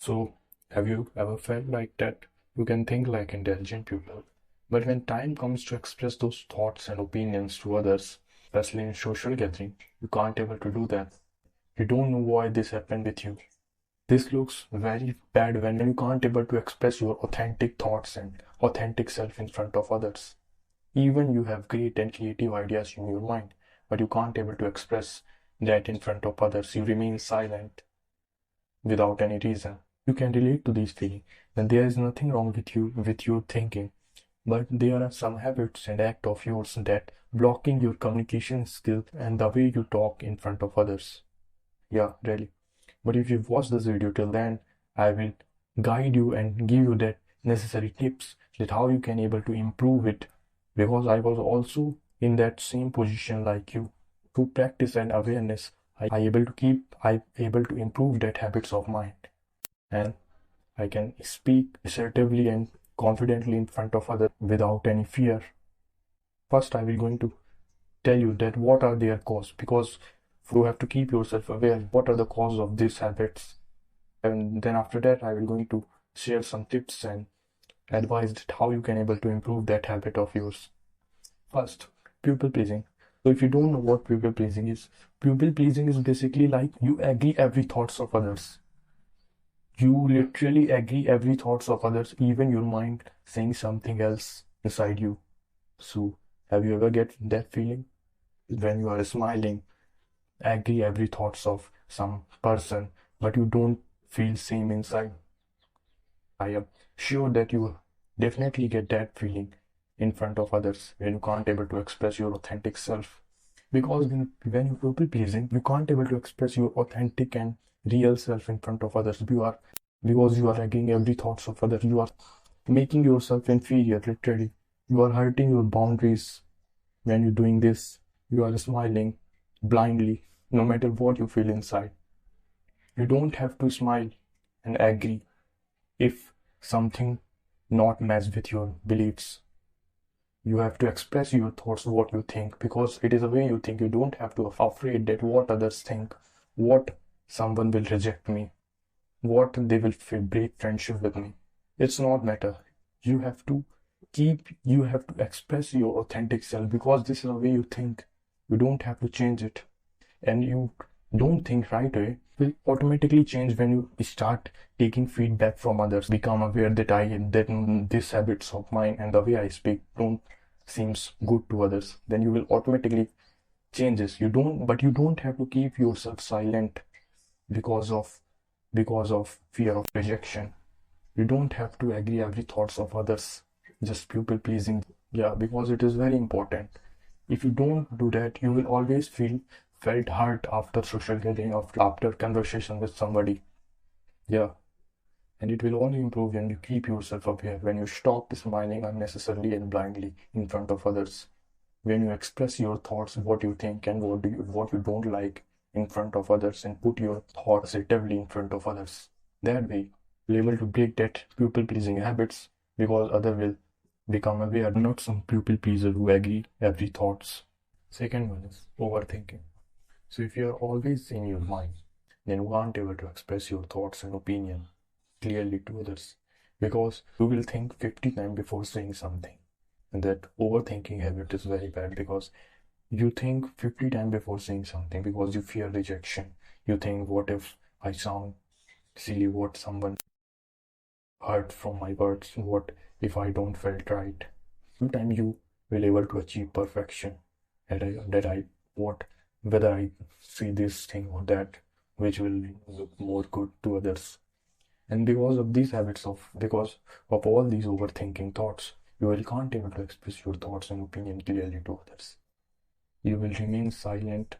So, have you ever felt like that you can think like intelligent people, but when time comes to express those thoughts and opinions to others, especially in social gathering, you can't able to do that. You don't know why this happened with you. This looks very bad when you can't able to express your authentic thoughts and authentic self in front of others. Even you have great and creative ideas in your mind, but you can't able to express that in front of others. You remain silent without any reason. You can relate to these feelings, and there is nothing wrong with your thinking. But there are some habits and act of yours that blocking your communication skills and the way you talk in front of others. Yeah, really. But if you've watched this video till then, I will guide you and give you that necessary tips that how you can able to improve it, because I was also in that same position like you. Through practice and awareness, I able to improve that habits of mine, and I can speak assertively and confidently in front of others without any fear. First, I will going to tell you that what are their cause, because you have to keep yourself aware what are the cause of these habits, and then after that I will going to share some tips and advise that how you can able to improve that habit of yours. First, people pleasing. So if you don't know what people pleasing is basically like you agree every thoughts of others. You literally agree every thoughts of others, even your mind saying something else inside you. So have you ever get that feeling when you are smiling, agree every thoughts of some person, but you don't feel same inside? I am sure that you definitely get that feeling in front of others when you can't able to express your authentic self. Because when you people pleasing, you can't able to express your authentic and real self in front of others. Because you are agreeing every thoughts of others. You are making yourself inferior, literally. You are hurting your boundaries when you're doing this. You are smiling blindly, no matter what you feel inside. You don't have to smile and agree if something not match with your beliefs. You have to express your thoughts, what you think, because it is the way you think. You don't have to be afraid that what others think, what someone will reject me, what they will break friendship with me. It's not matter. You have to you have to express your authentic self, because this is the way you think. You don't have to change it, and you don't think right away will automatically change when you start taking feedback from others, become aware that these habits of mine and the way I speak don't seems good to others, then you will automatically change this. You don't have to keep yourself silent because of fear of rejection. You don't have to agree every thoughts of others, just people pleasing. Yeah, because it is very important. If you don't do that, you will always felt hurt after social gathering, after conversation with somebody. Yeah, and it will only improve when you keep yourself aware, when you stop smiling unnecessarily and blindly in front of others, when you express your thoughts, what you think and what you don't like in front of others, and put your thoughts assertively in front of others. That way, you're able to break that people pleasing habits, because other will become aware, not some people pleaser who agree every thoughts. Second one is overthinking. So if you are always in your mind, then you aren't able to express your thoughts and opinion clearly to others, because you will think 50 times before saying something. And that overthinking habit is very bad, because you think 50 times before saying something because you fear rejection. You think, what if I sound silly? What someone hurt from my words? What if I don't felt right? Sometimes you will able to achieve perfection. What whether I see this thing or that, which will look more good to others. And because of all these overthinking thoughts, you will can't able to express your thoughts and opinion clearly to others. You will remain silent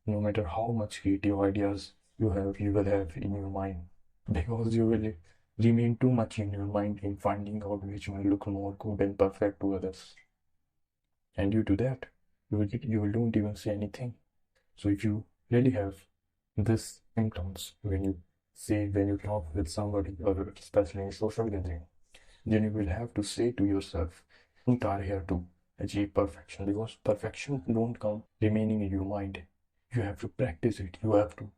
no matter how much creative ideas you will have in your mind, because you will remain too much in your mind in finding out which will look more good and perfect to others. And due to that, you will don't even say anything. So if you really have this symptoms when you talk with somebody, or especially in social gathering, then you will have to say to yourself, you are here to achieve perfection, because perfection don't come remaining in your mind. You have to practice it. You have to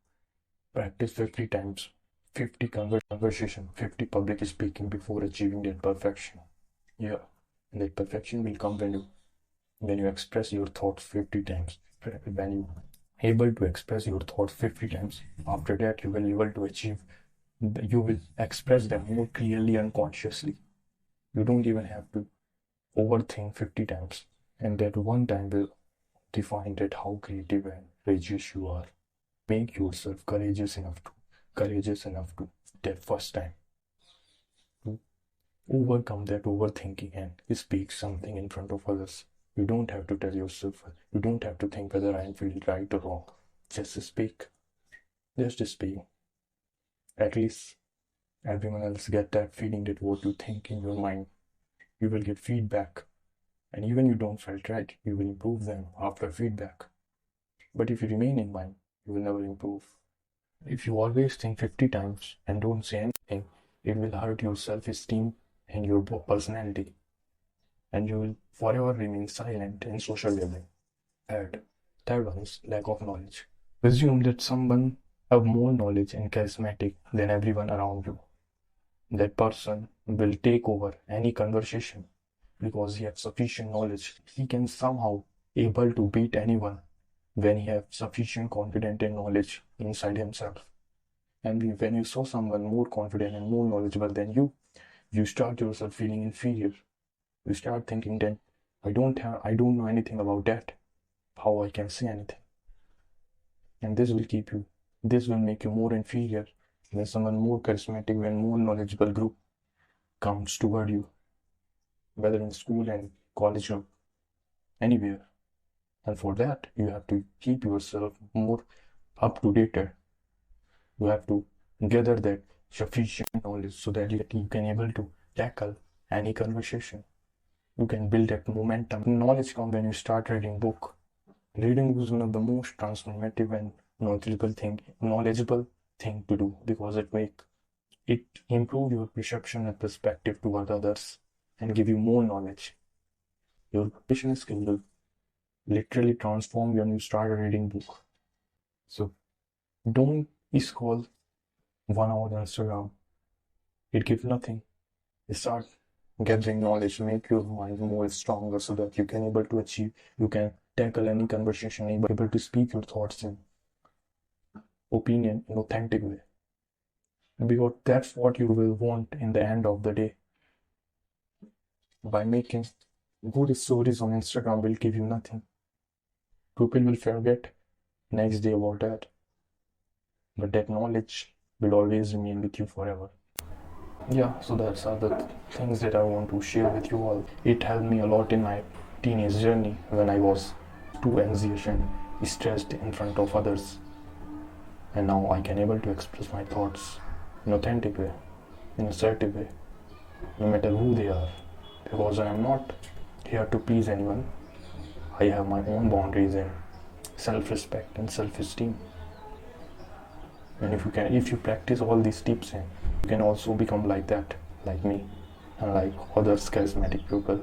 practice 50 times 50 conversation, 50 public speaking before achieving that perfection. Yeah, and that perfection will come when you express your thoughts 50 times. When you able to express your thoughts 50 times, after that you will able to achieve, you will express them more clearly and consciously. You don't even have to overthink 50 times, and that one time will define that how creative and courageous you are. Make yourself courageous enough to that first time to overcome that overthinking and speak something in front of others. You don't have to tell yourself, you don't have to think whether I am feeling right or wrong. Just speak. Just speak. At least everyone else get that feeling that what you think in your mind. You will get feedback. And even you don't felt right, you will improve them after feedback. But if you remain in mind, you will never improve. If you always think 50 times and don't say anything, it will hurt your self-esteem and your personality. And you will forever remain silent in social living. Third one is lack of knowledge. Assume that someone have more knowledge and charismatic than everyone around you. That person will take over any conversation because he has sufficient knowledge. He can somehow able to beat anyone when he has sufficient confidence and knowledge inside himself. And when you saw someone more confident and more knowledgeable than you start yourself feeling inferior. You start thinking that I don't know anything about that. How I can say anything? And this will make you more inferior when someone more charismatic, when more knowledgeable group comes toward you, whether in school and college or anywhere. And for that, you have to keep yourself more up to date. You have to gather that sufficient knowledge so that you can able to tackle any conversation. You can build that momentum. Knowledge comes when you start reading book. Reading is one of the most transformative and knowledgeable thing to do because it improve your perception and perspective toward others and give you more knowledge. Your communication skill will literally transform when you start reading book. So don't scroll 1 hour on Instagram. It gives nothing. Start gathering knowledge, make your mind more stronger so that you can able to achieve, you can tackle any conversation, able to speak your thoughts and opinion in authentic way. Because that's what you will want in the end of the day. By making good stories on Instagram will give you nothing. People will forget next day about that. But that knowledge will always remain with you forever. Yeah, so that's are the things that I want to share with you all. It helped me a lot in my teenage journey when I was too anxious and stressed in front of others. And now I can able to express my thoughts in authentic way, in assertive way, no matter who they are. Because I am not here to please anyone. I have my own boundaries and self-respect and self-esteem. And if you practice all these tips, and you can also become like that, like me, and like other charismatic people.